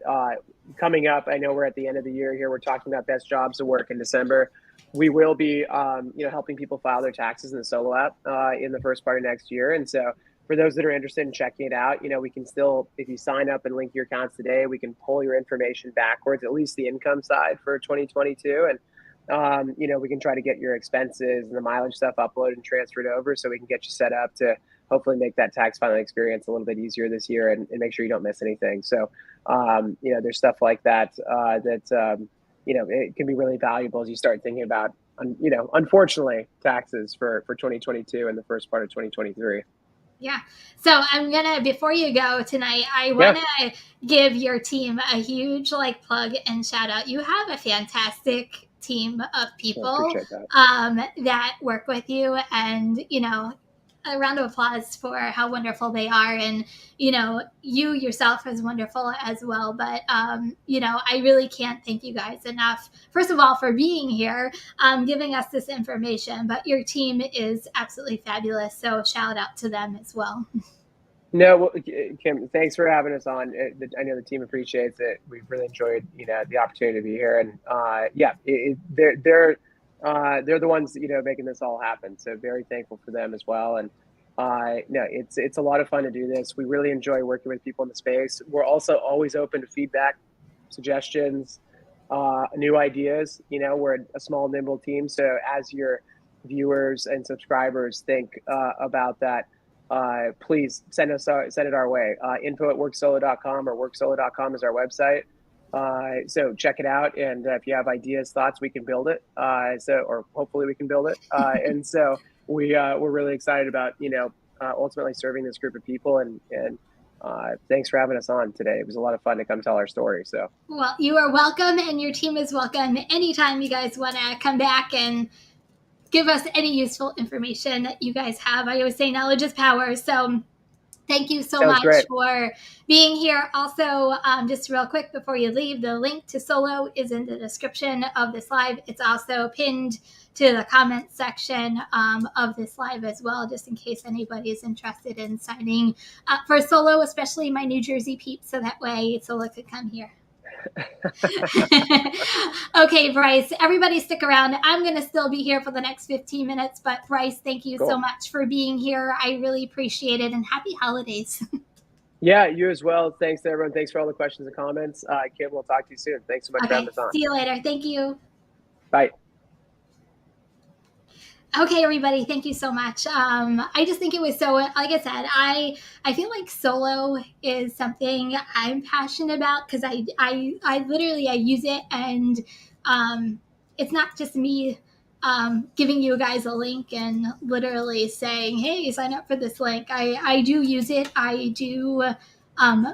coming up, I know we're at the end of the year here. We're talking about best jobs to work in December. We will be, helping people file their taxes in the Solo app in the first part of next year. And so, for those that are interested in checking it out, we can still, if you sign up and link your accounts today, we can pull your information backwards, at least the income side for 2022, and we can try to get your expenses and the mileage stuff uploaded and transferred over, so we can get you set up to hopefully make that tax filing experience a little bit easier this year, and make sure you don't miss anything. So, there's stuff like that it can be really valuable as you start thinking about, unfortunately, taxes for 2022 and the first part of 2023. Yeah. So I'm gonna, before you go tonight, I Yeah, wanna give your team a huge plug and shout out. You have a fantastic team of I people appreciate that. that work with you, and a round of applause for how wonderful they are. And you yourself is wonderful as well. But I really can't thank you guys enough, first of all, for being here, giving us this information, but your team is absolutely fabulous, so shout out to them as well. No, well, Kim, thanks for having us on. I know the team appreciates it. We've really enjoyed, the opportunity to be here, and yeah, they're the ones, making this all happen. So very thankful for them as well. And no, it's a lot of fun to do this. We really enjoy working with people in the space. We're also always open to feedback, suggestions, new ideas. We're a small, nimble team, so as your viewers and subscribers think about that, please send it our way. Info at worksolo.com, or worksolo.com is our website. So check it out, and if you have ideas, thoughts, we can build it. Or hopefully we can build it. And so we're really excited about ultimately serving this group of people, and thanks for having us on today. It was a lot of fun to come tell our story. So, Well, you are welcome, and your team is welcome anytime you guys want to come back and give us any useful information that you guys have. I always say knowledge is power. So Thank you so Sounds much great. for being here. Also, just real quick before you leave, the link to Solo is in the description of this live. It's also pinned to the comment section of this live as well, just in case anybody is interested in signing up for Solo, especially my New Jersey peeps, so that way Solo could come here. Okay, Bryce, everybody stick around. I'm going to still be here for the next 15 minutes, but Bryce, thank you so Cool. much for being here. I really appreciate it, and happy holidays. Yeah, you as well. Thanks to everyone. Thanks for all the questions and comments. Kim, we'll talk to you soon. Thanks so much for having Okay, us on. see you later. Thank you. Bye. Okay, everybody, thank you so much. I just think it was so, like I said, I feel like solo is something I'm passionate about because I literally I use it, and it's not just me giving you guys a link and literally saying, hey, sign up for this link. I do use it. I do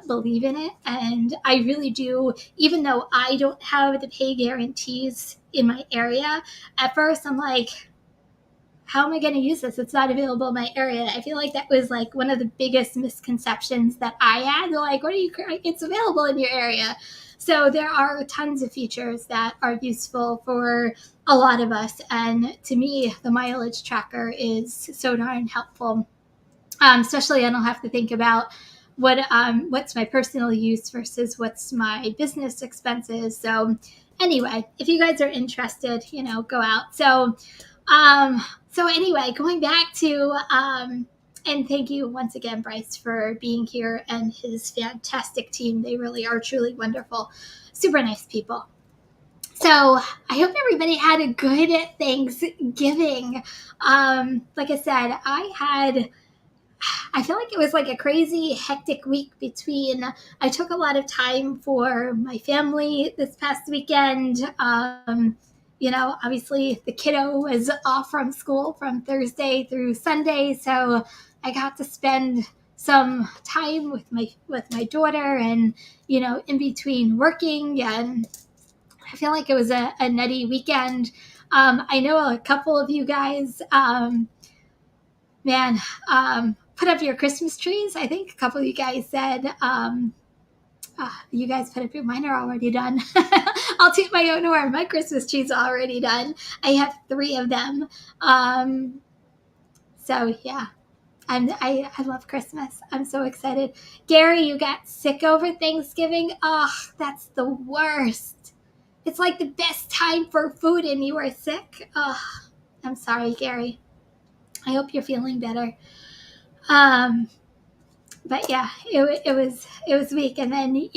believe in it, and I really do. Even though I don't have the pay guarantees in my area, at first I'm like, how am I going to use this? It's not available in my area. I feel like that was like one of the biggest misconceptions that I had. They're like, what are you, it's available in your area. So there are tons of features that are useful for a lot of us. And to me, the mileage tracker is so darn helpful. Especially I don't have to think about what's my personal use versus what's my business expenses. So anyway, if you guys are interested, go out. So anyway, going back to and thank you once again, Bryce, for being here and his fantastic team. They really are truly wonderful, super nice people. So I hope everybody had a good Thanksgiving. Like I said, I feel like it was like a crazy hectic week between I took a lot of time for my family this past weekend. Obviously the kiddo was off from school from Thursday through Sunday, so I got to spend some time with my daughter, and in between working, and I feel like it was a nutty weekend. I know a couple of you guys man, put up your Christmas trees. I think a couple of you guys said you guys put up your, mine are already done. I'll toot my own horn. My Christmas trees are already done. I have 3 of them. So yeah, I love Christmas. I'm so excited. Gary, you got sick over Thanksgiving. Oh, that's the worst. It's like the best time for food, and you are sick. Oh, I'm sorry, Gary. I hope you're feeling better. But yeah, it was weak, and then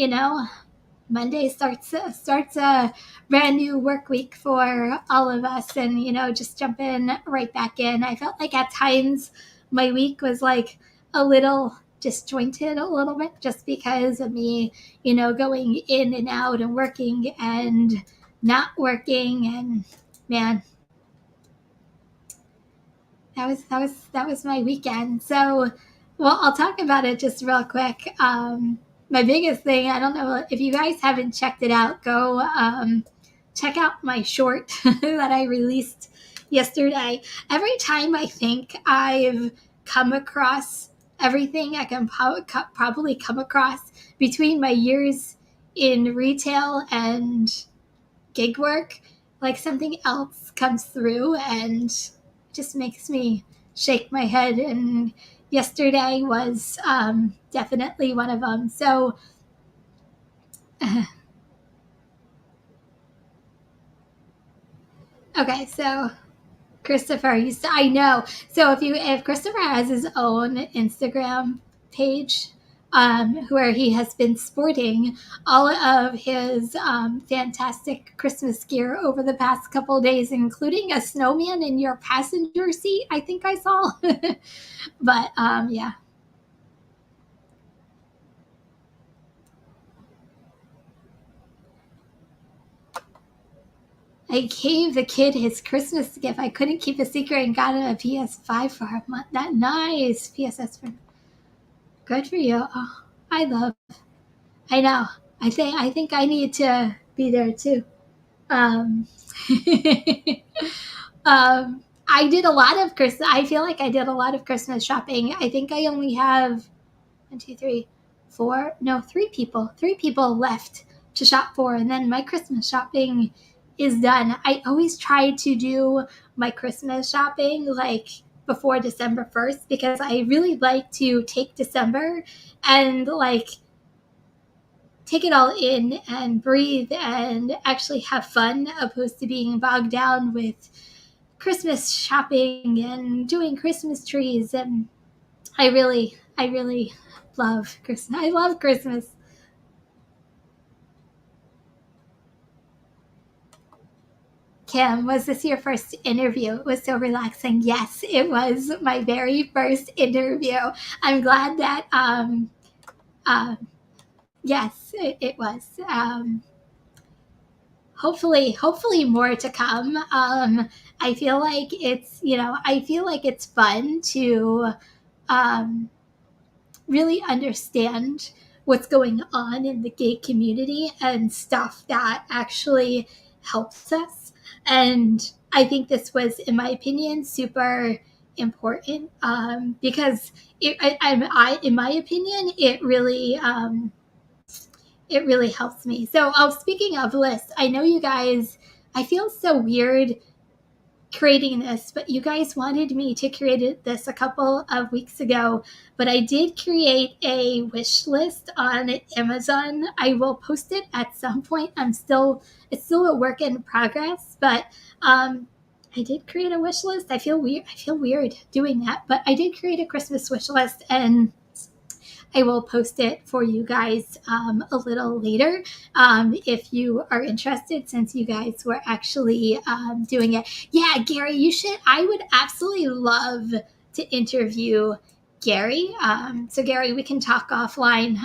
Monday starts a brand new work week for all of us, and just jumping right back in. I felt like at times my week was like a little disjointed a little bit just because of me, going in and out and working and not working, and man, that was my weekend. So, well, I'll talk about it just real quick. My biggest thing, I don't know if you guys haven't checked it out, go check out my short that I released yesterday. Every time I think I've come across everything I can probably come across between my years in retail and gig work, like something else comes through and just makes me shake my head. And yesterday was definitely one of them. So, okay, so Christopher, I know. So if Christopher has his own Instagram page, where he has been sporting all of his fantastic Christmas gear over the past couple of days, including a snowman in your passenger seat, I think I saw. But yeah. I gave the kid his Christmas gift. I couldn't keep a secret and got him a PS5 for a month. That nice PSS for good for you. Oh, I love. I know. I think I need to be there too. Um, I did a lot of Christmas. I feel like I did a lot of Christmas shopping. I think I only have 1, 2, 3, 4. No, 3 people. 3 people left to shop for, and then my Christmas shopping is done. I always try to do my Christmas shopping like before December 1st because I really like to take December and like take it all in and breathe and actually have fun opposed to being bogged down with Christmas shopping and doing Christmas trees. And I really love Christmas. I love Christmas. Kim, was this your first interview? It was so relaxing. Yes, it was my very first interview. I'm glad that, uh, yes, it was. Hopefully more to come. I feel like it's fun to um, really understand what's going on in the gay community and stuff that actually helps us. And I think this was, in my opinion, super important because in my opinion, it really helps me. So, speaking of lists, I know you guys. I feel so weird creating this, but you guys wanted me to create this a couple of weeks ago. But I did create a wish list on Amazon. I will post it at some point. It's still a work in progress, but I did create a wish list. I feel weird doing that, but I did create a Christmas wish list, and I will post it for you guys a little later if you are interested, since you guys were actually doing it. Yeah, Gary, you should. I would absolutely love to interview Gary. So, Gary, we can talk offline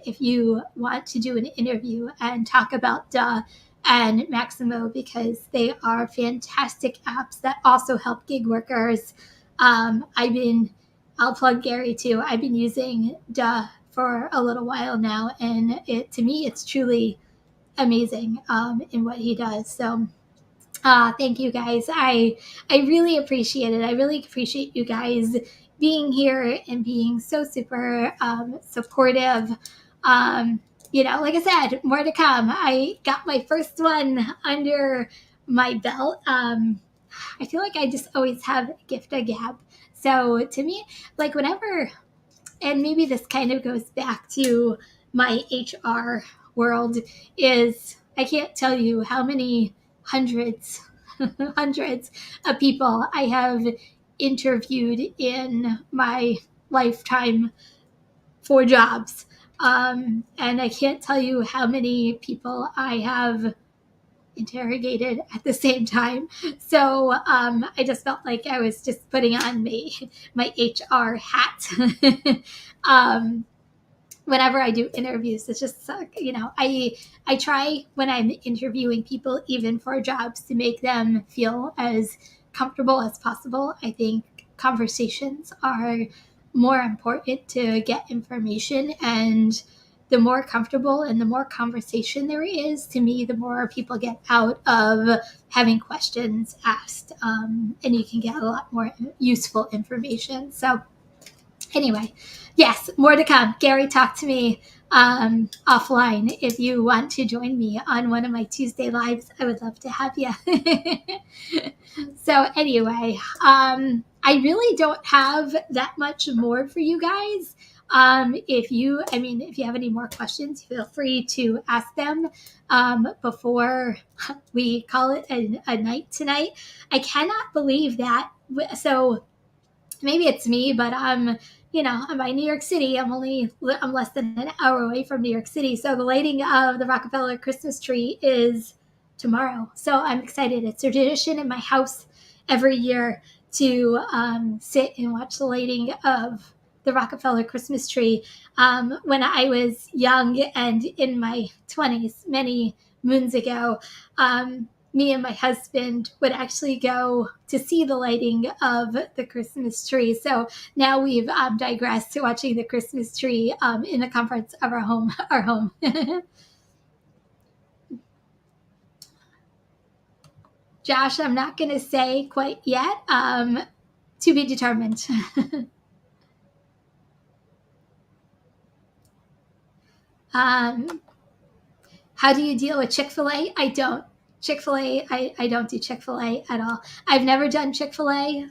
if you want to do an interview and talk about Duh and Maximo, because they are fantastic apps that also help gig workers. I've been I'll plug Gary too. I've been using Duh for a little while now, and to me, it's truly amazing in what he does. So, thank you guys. I really appreciate it. I really appreciate you guys being here and being so super supportive. Like I said, more to come. I got my first one under my belt. I feel like I just always have a gift of gab. So to me, like whenever, and maybe this kind of goes back to my HR world, is I can't tell you how many hundreds, hundreds of people I have interviewed in my lifetime for jobs. And I can't tell you how many people I have interrogated at the same time. So I just felt like I was just putting on my HR hat. um, Whenever I do interviews, it's just I try when I'm interviewing people, even for jobs, to make them feel as comfortable as possible. I think conversations are more important to get information, and the more comfortable and the more conversation there is, to me, the more people get out of having questions asked, and you can get a lot more useful information. So anyway, yes, more to come. Gary, talk to me offline if you want to join me on one of my Tuesday lives. I would love to have you. So anyway, I really don't have that much more for you guys. If you have any more questions, feel free to ask them before we call it a night tonight. I cannot believe that. So maybe it's me, but I'm by New York City. I'm less than an hour away from New York City. So the lighting of the Rockefeller Christmas tree is tomorrow. So I'm excited. It's a tradition in my house every year to sit and watch the lighting of the Rockefeller Christmas tree. When I was young and in my 20s, many moons ago, me and my husband would actually go to see the lighting of the Christmas tree. So now we've digressed to watching the Christmas tree in the comforts of our home. Our home. Josh, I'm not going to say quite yet. To be determined. How do you deal with Chick-fil-A? I don't. Chick-fil-A, I don't do Chick-fil-A at all. I've never done Chick-fil-A.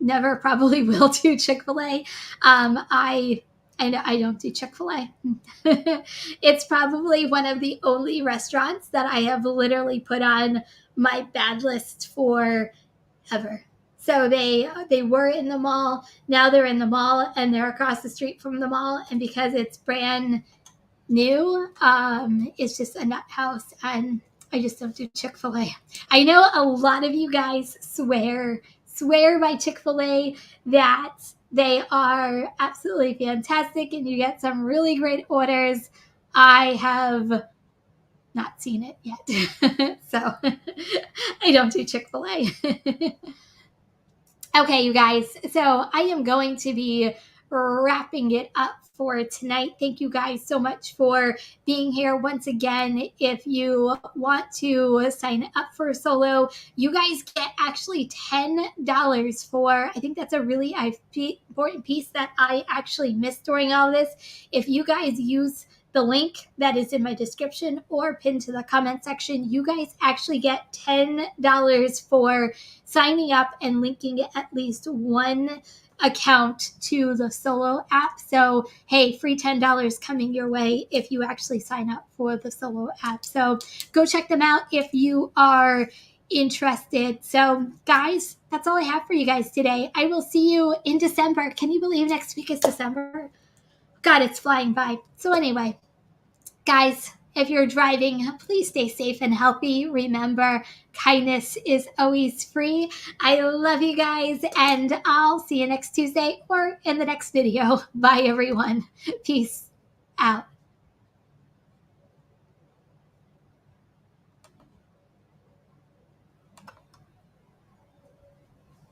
Never probably will do Chick-fil-A. I don't do Chick-fil-A. It's probably one of the only restaurants that I have literally put on my bad list for ever. So they were in the mall. Now they're in the mall and they're across the street from the mall. And because it's brand new, it's just a nut house, and I just don't do Chick-fil-A. I know a lot of you guys swear by Chick-fil-A, that they are absolutely fantastic and you get some really great orders. I have not seen it yet. So I don't do Chick-fil-A. Okay, you guys. So I am going to be wrapping it up for tonight. Thank you guys so much for being here once again. If you want to sign up for Solo, you guys get actually $10 for, I think that's a really important piece that I actually missed during all this. If you guys use the link that is in my description or pinned to the comment section, you guys actually get $10 for signing up and linking at least one account to the Solo app. So, hey, free $10 coming your way if you actually sign up for the Solo app. So go check them out if you are interested. So, guys, that's all I have for you guys today. I will see you in December. Can you believe next week is December? God, it's flying by. So anyway, guys, if you're driving, please stay safe and healthy. Remember, kindness is always free. I love you guys, and I'll see you next Tuesday or in the next video. Bye, everyone. Peace out.